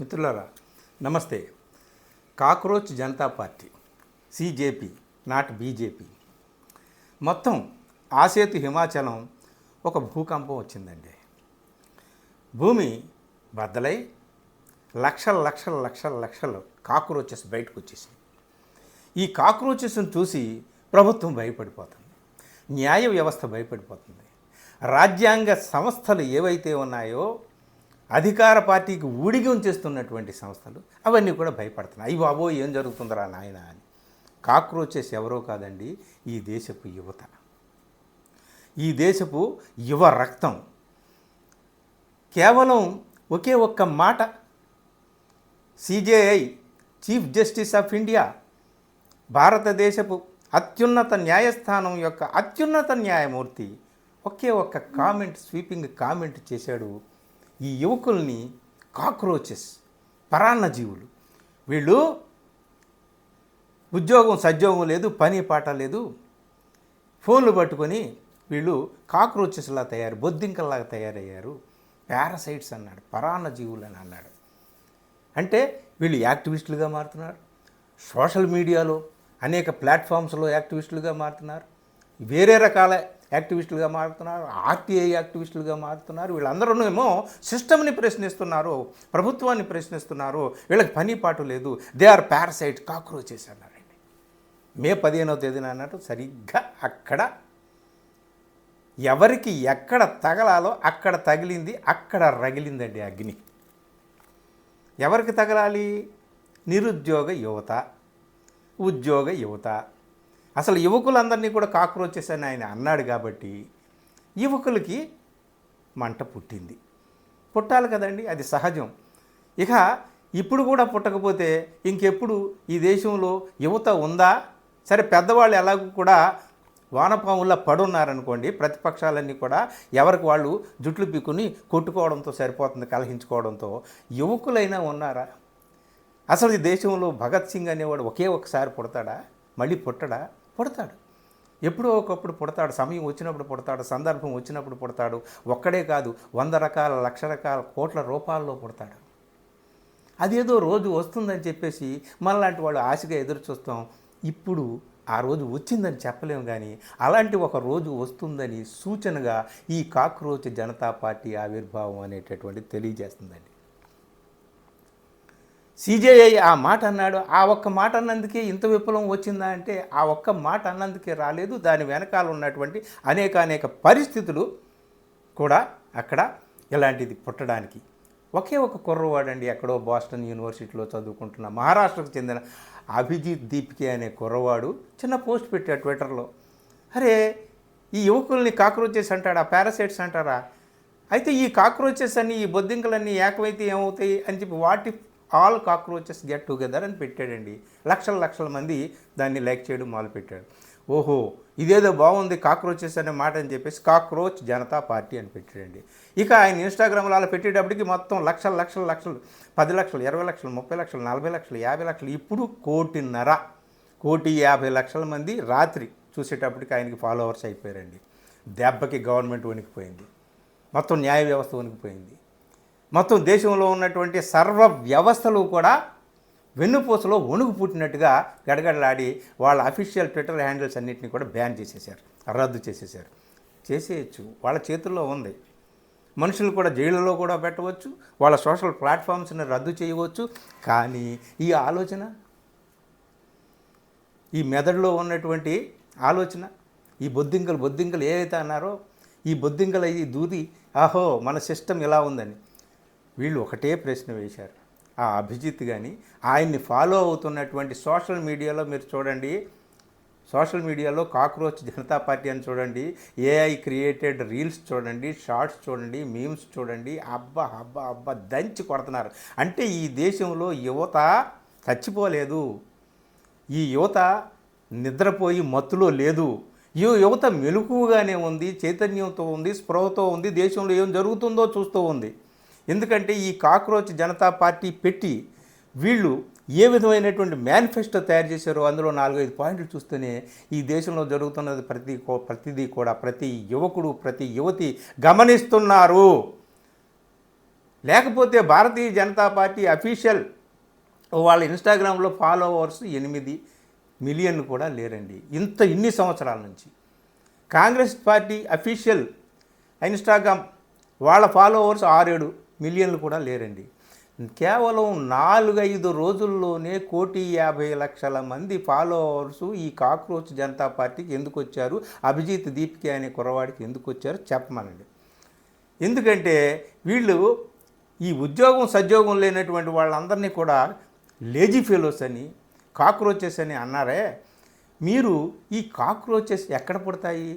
మిత్రులారా నమస్తే. Cockroach Janata party CJP not BJP మొత్తం ఆసేతు హిమాచలం ఒక భూకంపం వచ్చిందండి. భూమి బద్దలై లక్షలు కాక్రోచెస్ బయటకు వచ్చేసింది. ఈ కాక్రోచెస్ని చూసి ప్రభుత్వం భయపడిపోతుంది, న్యాయ వ్యవస్థ భయపడిపోతుంది. రాజ్యాంగ సంస్థలు ఏవైతే ఉన్నాయో అధికార పార్టీకి ఊడిగి ఉంచేస్తున్నటువంటి సంస్థలు అవన్నీ కూడా భయపడుతున్నాయి. అయ్యి బాబో ఏం జరుగుతుందిరా నాయన అని. కాక్రోచెస్ ఎవరో కాదండి, ఈ దేశపు యువత, ఈ దేశపు యువ రక్తం. కేవలం ఒకే ఒక్క మాట CJI chief justice of India, భారతదేశపు అత్యున్నత న్యాయస్థానం యొక్క అత్యున్నత న్యాయమూర్తి ఒకే ఒక్క కామెంట్, స్వీపింగ్ కామెంట్ చేశాడు. ఈ యువకుల్ని కాక్రోచెస్, పరాన్నజీవులు, వీళ్ళు ఉద్యోగం సద్యోగం లేదు, పని పాట లేదు, ఫోన్లు పట్టుకొని వీళ్ళు కాక్రోచెస్లా బొద్దింకల్లాగా తయారయ్యారు, పారాసైట్స్ అన్నాడు, పరాన్నజీవులు అని అన్నాడు. అంటే వీళ్ళు యాక్టివిస్టులుగా మారుతున్నారు, సోషల్ మీడియాలో అనేక ప్లాట్ఫామ్స్లో యాక్టివిస్టులుగా మారుతున్నారు, వేరే రకాల యాక్టివిస్టులుగా మారుతున్నారు, ఆర్టీఐ యాక్టివిస్టులుగా మారుతున్నారు. వీళ్ళందరూ ఏమో సిస్టమ్ని ప్రశ్నిస్తున్నారు, ప్రభుత్వాన్ని ప్రశ్నిస్తున్నారు, వీళ్ళకి పని పాటు లేదు, దే ఆర్ పారాసైట్, కాక్రోచెస్ అన్నారండి. మే 15వ తేదీన అన్నట్టు సరిగ్గా అక్కడ ఎవరికి ఎక్కడ తగలాలో అక్కడ తగిలింది, అక్కడ రగిలిందండి అగ్ని. ఎవరికి తగలాలి? నిరుద్యోగ యువత, ఉద్యోగ యువత. అసలు యువకులందరినీ కూడా కాక్రోచెస్ అని ఆయన అన్నాడు కాబట్టి యువకులకి మంట పుట్టింది. పుట్టాలి కదండి, అది సహజం. ఇక ఇప్పుడు కూడా పుట్టకపోతే ఇంకెప్పుడు ఈ దేశంలో యువత ఉందా? సరే, పెద్దవాళ్ళు ఎలాగూ కూడా వానపాముల్లా పడున్నారనుకోండి, ప్రతిపక్షాలన్నీ కూడా ఎవరికి వాళ్ళు జుట్లు పీక్కుని కొట్టుకోవడంతో సరిపోతుంది, కలహించుకోవడంతో. యువకులైనా ఉన్నారా? అసలు ఈ దేశంలో భగత్ సింగ్ అనేవాడు ఒకే ఒకసారి పుడతాడా? మళ్ళీ పుట్టడా? పుడతాడు, ఎప్పుడో ఒకప్పుడు పుడతాడు, సమయం వచ్చినప్పుడు పుడతాడు, సందర్భం వచ్చినప్పుడు పుడతాడు. ఒక్కడే కాదు, 100 రకాల, 1,00,000 రకాల, కోట్ల రూపాయల్లో పుడతాడు. అదేదో రోజు వస్తుందని చెప్పేసి మనలాంటి వాళ్ళు ఆశగా ఎదురు చూస్తాం. ఇప్పుడు ఆ రోజు వచ్చిందని చెప్పలేము, కానీ అలాంటి ఒక రోజు వస్తుందని సూచనగా ఈ కాక్రోచ్ జనతా పార్టీ ఆవిర్భావం అనేటటువంటి తెలియజేస్తుందండి. సిజేఐ ఆ మాట అన్నాడు. ఆ ఒక్క మాట అన్నందుకే ఇంత విప్లవం వచ్చిందా అంటే ఆ ఒక్క మాట అన్నందుకే రాలేదు. దాని వెనకాల ఉన్నటువంటి అనేక పరిస్థితులు కూడా అక్కడ ఇలాంటిది పుట్టడానికి. ఒకే ఒక కుర్రవాడండి, ఎక్కడో బోస్టన్ యూనివర్సిటీలో చదువుకుంటున్న మహారాష్ట్రకు చెందిన అభిజిత్ దీప్కే అనే కుర్రవాడు చిన్న పోస్ట్ పెట్టాడు ట్విట్టర్లో. అరే, ఈ యువకుల్ని కాక్రోచెస్ అంటాడా, పారాసైట్స్ అంటారా? అయితే ఈ కాక్రోచెస్ అన్ని, ఈ బొద్దింకలన్నీ ఏకమైతే ఏమవుతాయి అని చెప్పి వాటి ఆల్ కాక్రోచెస్ గెట్ టుగెదర్ అని పెట్టాడండి. లక్షల మంది దాన్ని లైక్ చేయడం మొదలుపెట్టాడు. ఓహో, ఇదేదో బాగుంది కాక్రోచెస్ అనే మాట అని చెప్పేసి కాక్రోచ్ జనతా పార్టీ అని పెట్టాడండి. ఇక ఆయన ఇన్స్టాగ్రామ్లో అలా పెట్టేటప్పటికి మొత్తం లక్షలు 10 లక్షలు, 20 లక్షలు, 30 లక్షలు, 40 లక్షలు, 50 లక్షలు, ఇప్పుడు 1,50,00,000 మంది రాత్రి చూసేటప్పటికి ఆయనకి ఫాలోవర్స్ అయిపోయారండి. దెబ్బకి గవర్నమెంట్ వణికిపోయింది, మొత్తం న్యాయ వ్యవస్థ వణికిపోయింది, మొత్తం దేశంలో ఉన్నటువంటి సర్వ వ్యవస్థలు కూడా వెన్నుపూసలో వణుకు పుట్టినట్టుగా గడగడలాడి వాళ్ళ అఫీషియల్ ట్విట్టర్ హ్యాండిల్స్ అన్నింటినీ కూడా బ్యాన్ చేసేసారు, రద్దు చేసేసారు. చేసేయచ్చు, వాళ్ళ చేతుల్లో ఉంది. మనుషులు కూడా జైళ్ళలో కూడా పెట్టవచ్చు, వాళ్ళ సోషల్ ప్లాట్ఫామ్స్ని రద్దు చేయవచ్చు. కానీ ఈ ఆలోచన, ఈ మెదడులో ఉన్నటువంటి ఆలోచన, ఈ బొద్దింకలు ఏవైతే అన్నారో, ఈ బొద్దింకలు ఈ దూది, ఆహో మన సిస్టమ్ ఇలా ఉందని వీళ్ళు ఒకటే ప్రశ్న వేశారు. ఆ అభిజిత్ కానీ ఆయన్ని ఫాలో అవుతున్నటువంటి సోషల్ మీడియాలో మీరు చూడండి, సోషల్ మీడియాలో కాక్రోచ్ జనతా పార్టీ అని చూడండి, ఏఐ క్రియేటెడ్ రీల్స్ చూడండి, షార్ట్స్ చూడండి, మీమ్స్ చూడండి, అబ్బా దంచి కొడుతున్నారు. అంటే ఈ దేశంలో యువత చచ్చిపోలేదు, ఈ యువత నిద్రపోయి మత్తులో లేదు, ఈ యువత మెలకువగానే ఉంది, చైతన్యంతో ఉంది, స్పృహతో ఉంది, దేశంలో ఏం జరుగుతుందో చూస్తూ ఉంది. ఎందుకంటే ఈ కాక్రోచ్ జనతా పార్టీ పెట్టి వీళ్ళు ఏ విధమైనటువంటి మేనిఫెస్టో తయారు చేశారో అందులో 4-5 పాయింట్లు చూస్తేనే ఈ దేశంలో జరుగుతున్నది ప్రతిదీ కూడా ప్రతి యువకుడు, ప్రతి యువతి గమనిస్తున్నారు. లేకపోతే భారతీయ జనతా పార్టీ అఫీషియల్ వాళ్ళ ఇన్స్టాగ్రామ్లో ఫాలోవర్స్ 8 మిలియన్లు కూడా లేరండి ఇన్ని సంవత్సరాల నుంచి. కాంగ్రెస్ పార్టీ అఫీషియల్ ఇన్స్టాగ్రామ్ వాళ్ళ ఫాలోవర్స్ 6-7 మిలియన్లు కూడా లేరండి. కేవలం 4-5 రోజుల్లోనే 1,50,00,000 మంది ఫాలోవర్సు ఈ కాక్రోచ్ జనతా పార్టీకి ఎందుకు వచ్చారు, అభిజిత్ దీపికే అనే కుర్రవాడికి ఎందుకు వచ్చారు చెప్పమనండి. ఎందుకంటే వీళ్ళు ఈ ఉద్యోగం సద్యోగం లేనటువంటి వాళ్ళందరినీ కూడా లేజీ ఫెలోస్ అని కాక్రోచెస్ అని అన్నారే. మీరు ఈ కాక్రోచెస్ ఎక్కడ పుడతాయి?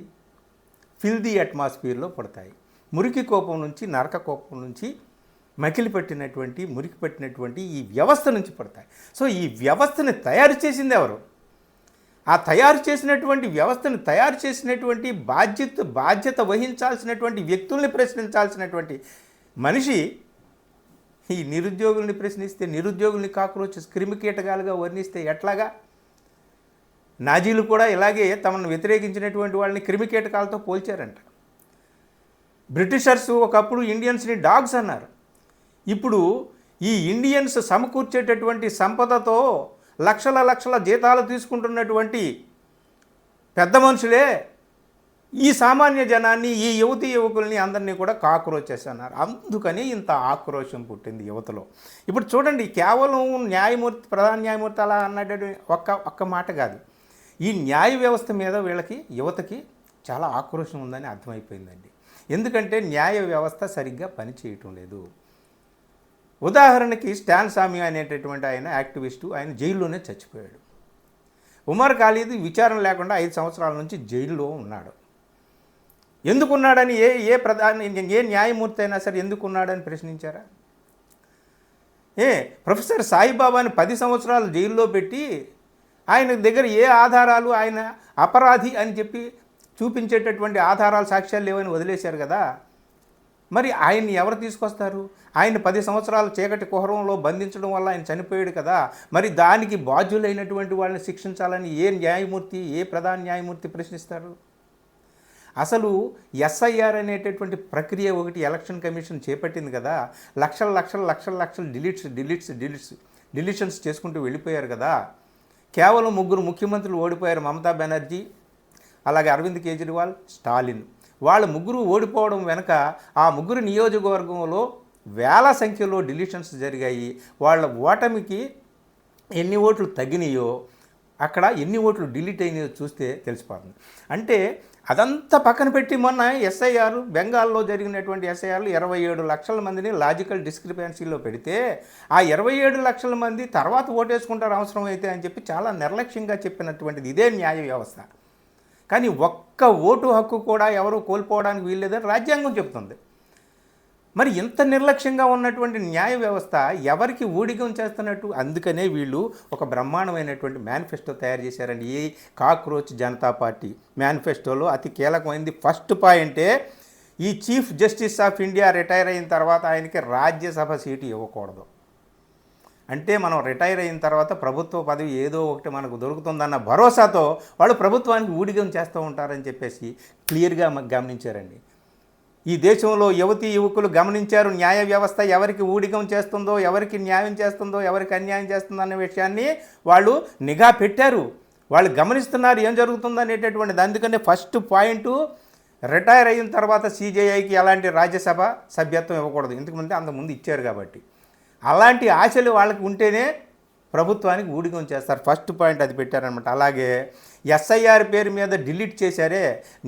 ఫిల్దీ అట్మాస్ఫియర్లో పడతాయి. మురికి కోపం నుంచి, నరక కోపం నుంచి, మకిలి పెట్టినటువంటి, మురికి పెట్టినటువంటి ఈ వ్యవస్థ నుంచి పడతాయి. సో ఈ వ్యవస్థని తయారు చేసింది ఎవరు? ఆ తయారు చేసినటువంటి వ్యవస్థను తయారు చేసినటువంటి బాధ్యత వహించాల్సినటువంటి వ్యక్తుల్ని ప్రశ్నించాల్సినటువంటి మనిషి ఈ నిరుద్యోగుల్ని ప్రశ్నిస్తే, నిరుద్యోగుల్ని కాక్రోచెస్ క్రిమికీటకాలుగా వర్ణిస్తే ఎట్లాగా? నాజీలు కూడా ఇలాగే తమను వ్యతిరేకించినటువంటి వాళ్ళని క్రిమికీటకాలతో పోల్చారంట. బ్రిటిషర్స్ ఒకప్పుడు ఇండియన్స్ని డాగ్స్ అన్నారు. ఇప్పుడు ఈ ఇండియన్స్ సమకూర్చేటటువంటి సంపదతో లక్షల జీతాలు తీసుకుంటున్నటువంటి పెద్ద మనుషులే ఈ సామాన్య జనాన్ని, ఈ యువతీ యువకుల్ని అందరినీ కూడా కాక్రోచెస్ అన్నారు. అందుకని ఇంత ఆక్రోశం పుట్టింది యువతలో. ఇప్పుడు చూడండి, కేవలం న్యాయమూర్తి, ప్రధాన న్యాయమూర్తి అలా అన్నట్టు ఒక్క మాట కాదు. ఈ న్యాయ వ్యవస్థ మీద వీళ్ళకి, యువతకి చాలా ఆక్రోశం ఉందని అర్థమైపోయిందండి. ఎందుకంటే న్యాయ వ్యవస్థ సరిగ్గా పనిచేయటం లేదు. ఉదాహరణకి స్టాన్ సామి అనేటటువంటి ఆయన యాక్టివిస్టు, ఆయన జైల్లోనే చచ్చిపోయాడు. ఉమర్ ఖాలిద్ విచారణ లేకుండా 5 సంవత్సరాల నుంచి జైల్లో ఉన్నాడు. ఎందుకున్నాడని ఏ న్యాయమూర్తి అయినా సరే ఎందుకున్నాడని ప్రశ్నించారా? ప్రొఫెసర్ సాయిబాబాని 10 సంవత్సరాలు జైల్లో పెట్టి ఆయన దగ్గర ఏ ఆధారాలు, ఆయన అపరాధి అని చెప్పి చూపించేటటువంటి ఆధారాలు, సాక్ష్యాలు లేవని వదిలేశారు కదా. మరి ఆయన్ని ఎవరు తీసుకొస్తారు? ఆయన 10 సంవత్సరాల చీకటి కుహరంలో బంధించడం వల్ల ఆయన చనిపోయాడు కదా. మరి దానికి బాధ్యులైనటువంటి వాళ్ళని శిక్షించాలని ఏ న్యాయమూర్తి, ఏ ప్రధాన న్యాయమూర్తి ప్రశ్నిస్తారు? అసలు ఎస్ఐఆర్ అనేటటువంటి ప్రక్రియ ఒకటి ఎలక్షన్ కమిషన్ చేపట్టింది కదా. లక్షలు డిలీషన్స్ చేసుకుంటూ వెళ్ళిపోయారు కదా. కేవలం 3 ముఖ్యమంత్రులు ఓడిపోయారు, మమతా బెనర్జీ, అలాగే అరవింద్ కేజ్రీవాల్, స్టాలిన్. వాళ్ళ 3 ఓడిపోవడం వెనక ఆ 3 నియోజకవర్గంలో వేల సంఖ్యలో డిలీషన్స్ జరిగాయి. వాళ్ళ ఓటమికి ఎన్ని ఓట్లు తగ్గినాయో, అక్కడ ఎన్ని ఓట్లు డిలీట్ అయినాయో చూస్తే తెలిసిపోతుంది. అంటే అదంతా పక్కన పెట్టి మొన్న ఎస్ఐఆర్, బెంగాల్లో జరిగినటువంటి ఎస్ఐఆర్లు 27 లక్షల మందిని లాజికల్ డిస్క్రిపెన్సీలో పెడితే ఆ 27 లక్షల మంది తర్వాత ఓటేసుకుంటారు అవసరం అయితే అని చెప్పి చాలా నిర్లక్ష్యంగా చెప్పినటువంటిది ఇదే న్యాయ వ్యవస్థ. కానీ ఒక్క ఓటు హక్కు కూడా ఎవరు కోల్పోవడానికి వీల్లేదని రాజ్యాంగం చెప్తుంది. మరి ఇంత నిర్లక్ష్యంగా ఉన్నటువంటి న్యాయ వ్యవస్థ ఎవరికి ఊడిగం చేస్తున్నట్టు? అందుకనే వీళ్ళు ఒక బ్రహ్మాండమైనటువంటి మేనిఫెస్టో తయారు చేశారండి. ఈ కాక్రోచ్ జనతా పార్టీ మేనిఫెస్టోలో అతి కీలకమైనది ఫస్ట్ పాయింటే, ఈ chief justice of India retire అయిన తర్వాత ఆయనకి రాజ్యసభ సీటు ఇవ్వకూడదు. అంటే మనం రిటైర్ అయిన తర్వాత ప్రభుత్వ పదవి ఏదో ఒకటి మనకు దొరుకుతుందన్న భరోసాతో వాళ్ళు ప్రభుత్వానికి ఊడిగం చేస్తూ ఉంటారని చెప్పేసి క్లియర్గా గమనించారండి. ఈ దేశంలో యువతీ యువకులు గమనించారు, న్యాయ వ్యవస్థ ఎవరికి ఊడిగం చేస్తుందో, ఎవరికి న్యాయం చేస్తుందో, ఎవరికి అన్యాయం చేస్తుందో అనే విషయాన్ని వాళ్ళు నిఘా పెట్టారు. వాళ్ళు గమనిస్తున్నారు ఏం జరుగుతుందో అనేటటువంటిది. అందుకనే ఫస్ట్ పాయింట్, రిటైర్ అయిన తర్వాత సిజేఐకి ఎలాంటి రాజ్యసభ సభ్యత్వం ఇవ్వకూడదు. ఎందుకంటే అంతకుముందు ఇచ్చారు కాబట్టి. అలాంటి ఆశలు వాళ్ళకి ఉంటేనే ప్రభుత్వానికి ఊడిగం చేస్తారు. ఫస్ట్ పాయింట్ అది పెట్టారనమాట. అలాగే ఎస్ఐఆర్ పేరు మీద డిలీట్ చేశారే,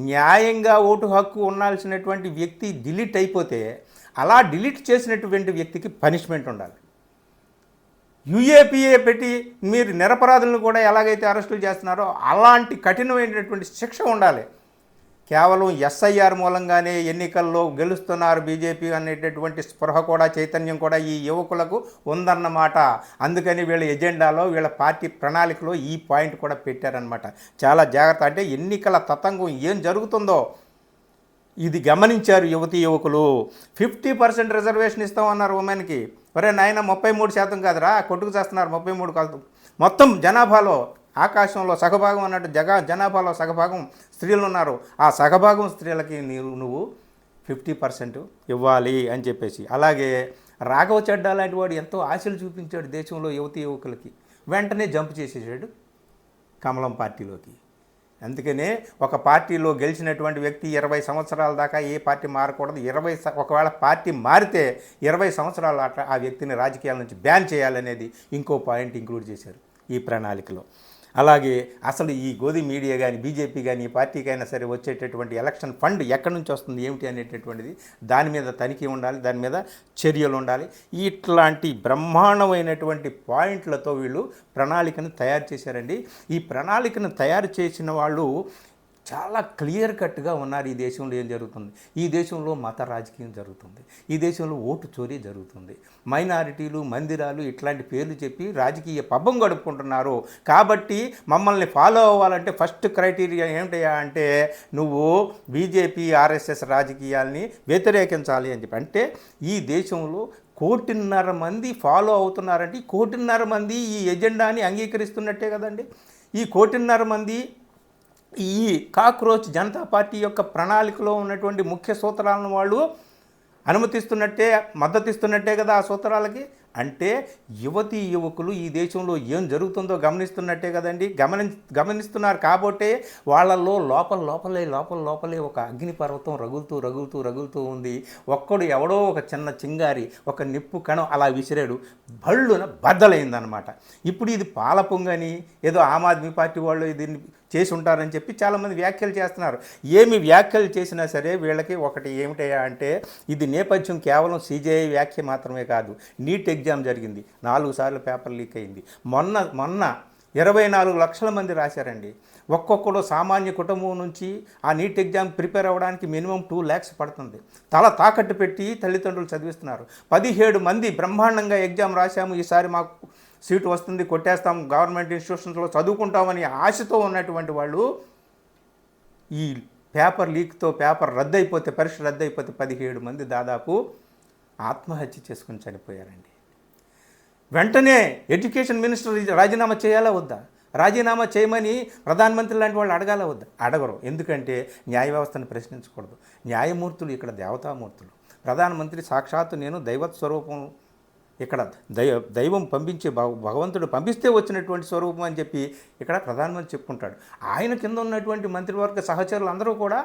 న్యాయంగా ఓటు హక్కు ఉండాల్సినటువంటి వ్యక్తి డిలీట్ అయిపోతే అలా డిలీట్ చేసినటువంటి వ్యక్తికి పనిష్మెంట్ ఉండాలి. యూఏపీఏ పెట్టి మీరు నిరపరాధులను కూడా ఎలాగైతే అరెస్టులు చేస్తున్నారో అలాంటి కఠినమైనటువంటి శిక్ష ఉండాలి. కేవలం ఎస్ఐఆర్ మూలంగానే ఎన్నికల్లో గెలుస్తున్నారు బీజేపీ అనేటటువంటి స్పృహ కూడా, చైతన్యం కూడా ఈ యువకులకు ఉందన్నమాట. అందుకని వీళ్ళ ఎజెండాలో, వీళ్ళ పార్టీ ప్రణాళికలో ఈ పాయింట్ కూడా పెట్టారనమాట. చాలా జాగ్రత్త. అంటే ఎన్నికల తతంగం ఏం జరుగుతుందో ఇది గమనించారు యువతీ యువకులు. 50% రిజర్వేషన్ ఇస్తామన్నారు ఉమెన్కి. ఒరే నాయన 33% కాదురా, కొట్టుకు చేస్తున్నారు. 33 కాదు, మొత్తం జనాభాలో ఆకాశంలో సగభాగం అన్నట్టు జనాభాలో సగభాగం స్త్రీలు ఉన్నారు. ఆ సగభాగం స్త్రీలకి నువ్వు 50% ఇవ్వాలి అని చెప్పేసి. అలాగే రాఘవ చెడ్డా లాంటి వాడు ఎంతో ఆశలు చూపించాడు దేశంలో యువతీ యువకులకి, వెంటనే జంప్ చేసేసాడు కమలం పార్టీలోకి. అందుకనే ఒక పార్టీలో గెలిచినటువంటి వ్యక్తి 20 సంవత్సరాల దాకా ఏ పార్టీ మారకూడదు. ఒకవేళ పార్టీ మారితే 20 సంవత్సరాల ఆ వ్యక్తిని రాజకీయాల నుంచి బ్యాన్ చేయాలనేది ఇంకో పాయింట్ ఇంక్లూడ్ చేశారు ఈ ప్రణాళికలో. అలాగే అసలు ఈ గోధి మీడియా కానీ బీజేపీ కానీ ఈ పార్టీకైనా సరే వచ్చేటటువంటి ఎలక్షన్ ఫండ్ ఎక్కడి నుంచి వస్తుంది ఏమిటి అనేటటువంటిది దాని మీద తనిఖీ ఉండాలి, దాని మీద చర్యలు ఉండాలి. ఇట్లాంటి బ్రహ్మాండమైనటువంటి పాయింట్లతో వీళ్ళు ప్రణాళికను తయారు చేశారండి. ఈ ప్రణాళికను తయారు చేసిన వాళ్ళు చాలా క్లియర్ కట్గా ఉన్నారు. ఈ దేశంలో ఏం జరుగుతుంది, ఈ దేశంలో మత రాజకీయం జరుగుతుంది, ఈ దేశంలో ఓటు చోరీ జరుగుతుంది, మైనారిటీలు మందిరాలు ఇట్లాంటి పేర్లు చెప్పి రాజకీయ పబ్బం గడుపుకుంటున్నారు. కాబట్టి మమ్మల్ని ఫాలో అవ్వాలంటే ఫస్ట్ క్రైటీరియా ఏమిటయా అంటే నువ్వు బీజేపీ ఆర్ఎస్ఎస్ రాజకీయాల్ని వ్యతిరేకించాలి అని చెప్పి. అంటే ఈ దేశంలో 1.5 కోటి మంది ఫాలో అవుతున్నారంటే 1.5 కోటి మంది ఈ ఎజెండాని అంగీకరిస్తున్నట్టే కదండి. ఈ 1.5 కోటి మంది ఈ కాక్రోచ్ జనతా పార్టీ యొక్క ప్రణాళికలో ఉన్నటువంటి ముఖ్య సూత్రాలను వాళ్ళు అనుమతిస్తున్నట్టే, మద్దతిస్తున్నట్టే కదా ఆ సూత్రాలకి. అంటే యువతీ యువకులు ఈ దేశంలో ఏం జరుగుతుందో గమనిస్తున్నట్టే కదండి. గమనిస్తున్నారు కాబట్టే వాళ్ళల్లో లోపలే ఒక అగ్నిపర్వతం రగులుతూ ఉంది. ఒక్కడు ఎవడో ఒక చిన్న చింగారి ఒక నిప్పు కణం అలా విసిరాడు, బళ్ళున బద్దలైందనమాట. ఇప్పుడు ఇది పాల పొంగని ఏదో ఆమ్ ఆద్మీ పార్టీ వాళ్ళు దీన్ని చేసి ఉంటారని చెప్పి చాలామంది వ్యాఖ్యలు చేస్తున్నారు. ఏమి వ్యాఖ్యలు చేసినా సరే వీళ్ళకి ఒకటి ఏమిటయ్యా అంటే ఇది నేపథ్యం కేవలం సిజేఐ వ్యాఖ్య మాత్రమే కాదు. నీట్ ఎగ్జామ్ జరిగింది, 4 సార్లు పేపర్ లీక్ అయింది. మొన్న 24 లక్షల మంది రాశారండి. ఒక్కొక్కడు సామాన్య కుటుంబం నుంచి ఆ నీట్ ఎగ్జామ్ ప్రిపేర్ అవ్వడానికి మినిమం 2 lakhs పడుతుంది. తల తాకట్టు పెట్టి తల్లిదండ్రులు చదివిస్తున్నారు. 17 మంది బ్రహ్మాండంగా ఎగ్జామ్ రాశాము, ఈసారి మాకు సీటు వస్తుంది, కొట్టేస్తాం, గవర్నమెంట్ ఇన్స్టిట్యూషన్స్లో చదువుకుంటామని ఆశతో ఉన్నటువంటి వాళ్ళు ఈ పేపర్ లీక్తో పరీక్ష రద్దయిపోతే 17 మంది దాదాపు ఆత్మహత్య చేసుకుని చనిపోయారండి. వెంటనే ఎడ్యుకేషన్ మినిస్టర్ రాజీనామా చేయాలా వద్దా? రాజీనామా చేయమని ప్రధానమంత్రి లాంటి వాళ్ళు అడగాలా వద్దా? అడగరు. ఎందుకంటే న్యాయ వ్యవస్థను ప్రశ్నించకూడదు. న్యాయమూర్తులు ఇక్కడ దేవతామూర్తులు. ప్రధానమంత్రి సాక్షాత్తు నేను దైవత్ స్వరూపం, ఇక్కడ దైవం పంపించే భగవంతుడు పంపిస్తే వచ్చినటువంటి స్వరూపం అని చెప్పి ఇక్కడ ప్రధానమంత్రి చెప్పుకుంటాడు. ఆయన కింద ఉన్నటువంటి మంత్రివర్గ సహచరులు అందరూ కూడా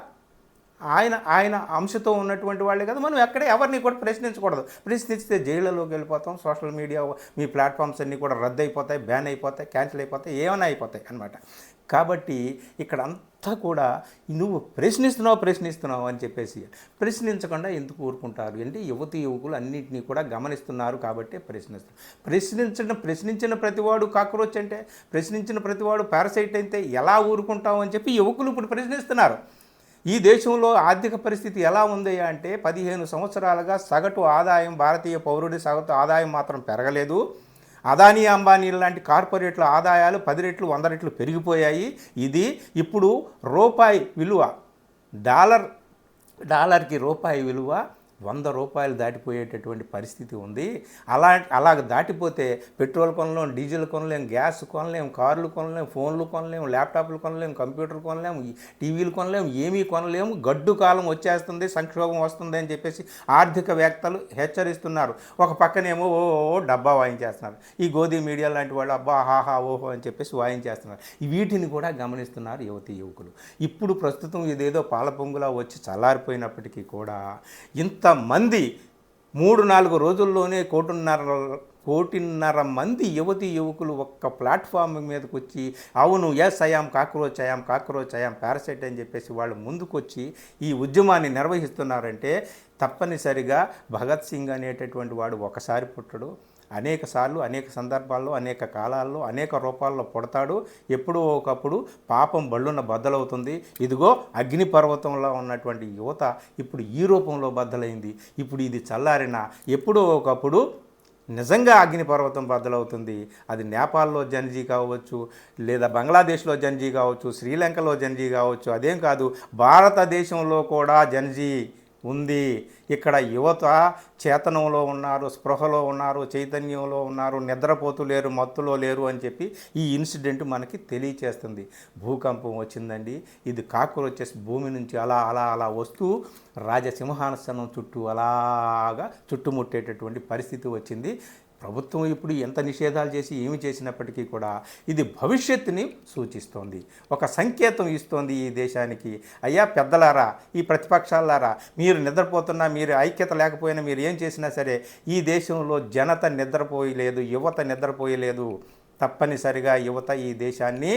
ఆయన అంశతో ఉన్నటువంటి వాళ్ళే కదా. మనం ఎవరిని కూడా ప్రశ్నించకూడదు. ప్రశ్నిస్తే జైళ్ళలోకి వెళ్ళిపోతాం. సోషల్ మీడియా మీ ప్లాట్ఫామ్స్ అన్నీ కూడా రద్దు అయిపోతాయి, బ్యాన్ అయిపోతాయి, క్యాన్సిల్ అయిపోతాయి, ఏమైనా అయిపోతాయి అన్నమాట. కాబట్టి ఇక్కడ అంతా కూడా నువ్వు ప్రశ్నిస్తున్నావు అని చెప్పేసి ప్రశ్నించకుండా ఎందుకు ఊరుకుంటారు అంటే యువతీ యువకులు అన్నింటినీ కూడా గమనిస్తున్నారు కాబట్టి ప్రశ్నించిన ప్రతివాడు కాక్రోచ్ అంటే, ప్రశ్నించిన ప్రతివాడు పారసైట్ అయితే ఎలా ఊరుకుంటావు అని చెప్పి యువకులు ఇప్పుడు ప్రశ్నిస్తున్నారు. ఈ దేశంలో ఆర్థిక పరిస్థితి ఎలా ఉంది అంటే 15 సంవత్సరాలుగా సగటు ఆదాయం, భారతీయ పౌరుడి సగటు ఆదాయం మాత్రం పెరగలేదు. అదానీ అంబానీ లాంటి కార్పొరేట్ల ఆదాయాలు 10 రెట్లు 100 రెట్లు పెరిగిపోయాయి. ఇది ఇప్పుడు రూపాయి విలువ డాలర్కి రూపాయి విలువ 100 రూపాయలు దాటిపోయేటటువంటి పరిస్థితి ఉంది. అలాగ దాటిపోతే పెట్రోల్ కొనలేం, డీజిల్ కొనలేం, గ్యాస్ కొనలేం, కార్లు కొనలేం, ఫోన్లు కొనలేం, ల్యాప్టాప్లు కొనలేం, కంప్యూటర్ కొనలేం, టీవీలు కొనలేం, ఏమీ కొనలేము. గడ్డు కాలం వచ్చేస్తుంది, సంక్షోభం వస్తుంది అని చెప్పేసి ఆర్థికవేత్తలు హెచ్చరిస్తున్నారు. ఒక పక్కనేమో డబ్బా వాయించేస్తున్నారు. ఈ గోధి మీడియా లాంటి వాళ్ళు అబ్బా హాహా ఓహో అని చెప్పేసి వాయించేస్తున్నారు. వీటిని కూడా గమనిస్తున్నారు యువతీ యువకులు. ఇప్పుడు ప్రస్తుతం ఇదేదో పాలపొంగులా వచ్చి చల్లారిపోయినప్పటికీ కూడా ఇంత మంది 3-4 రోజుల్లోనే 1.5 మంది యువతీ యువకులు ఒక్క ప్లాట్ఫామ్ మీదకి వచ్చి అవును yes I'm cockroach I'm parasite అని చెప్పేసి వాళ్ళు ముందుకొచ్చి ఈ ఉద్యమాన్ని నిర్వహిస్తున్నారంటే తప్పనిసరిగా భగత్ సింగ్ అనేటటువంటి వాడు ఒకసారి పుట్టడు, అనేక సార్లు అనేక సందర్భాల్లో అనేక కాలాల్లో అనేక రూపాల్లో పుడతాడు. ఎప్పుడో ఒకప్పుడు పాపం బళ్ళున బద్దలవుతుంది. ఇదిగో అగ్నిపర్వతంలో ఉన్నటువంటి యువత ఇప్పుడు ఈ రూపంలో బద్దలైంది. ఇప్పుడు ఇది చల్లారిన ఎప్పుడో ఒకప్పుడు నిజంగా అగ్నిపర్వతం బద్దలవుతుంది. అది నేపాల్లో జన్జీ కావచ్చు, లేదా బంగ్లాదేశ్లో జన్జీ కావచ్చు, శ్రీలంకలో జన్జీ కావచ్చు, అదేం కాదు భారతదేశంలో కూడా జన్జీ ఉంది. ఇక్కడ యువత చేతనంలో ఉన్నారు, స్పృహలో ఉన్నారు, చైతన్యంలో ఉన్నారు, నిద్రపోతూ లేరు, మత్తులో లేరు అని చెప్పి ఈ ఇన్సిడెంట్ మనకి తెలియచేస్తుంది. భూకంపం వచ్చిందండి, ఇది కాక్రోచెస్ భూమి నుంచి అలా అలా అలా వస్తూ రాజసింహాసనం చుట్టూ అలాగా చుట్టుముట్టేటటువంటి పరిస్థితి వచ్చింది. ప్రభుత్వం ఇప్పుడు ఎంత నిషేధాలు చేసి ఏమి చేసినప్పటికీ కూడా ఇది భవిష్యత్తుని సూచిస్తోంది, ఒక సంకేతం ఇస్తోంది ఈ దేశానికి. అయ్యా పెద్దలారా, ఈ ప్రతిపక్షాలారా, మీరు నిద్రపోతున్నా, మీరు ఐక్యత లేకపోయినా, మీరు ఏం చేసినా సరే ఈ దేశంలో జనత నిద్రపోయలేదు, యువత నిద్రపోయలేదు. తప్పనిసరిగా యువత ఈ దేశాన్ని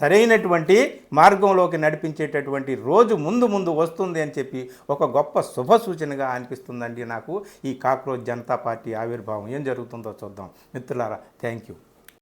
సరైనటువంటి మార్గంలోకి నడిపించేటటువంటి రోజు ముందు ముందు వస్తుంది అని చెప్పి ఒక గొప్ప శుభ సూచనగా అనిపిస్తుందండి నాకు ఈ కాక్రోచ్ జనతా పార్టీ ఆవిర్భావం. ఏం జరుగుతుందో చూద్దాం మిత్రులారా. Thank you.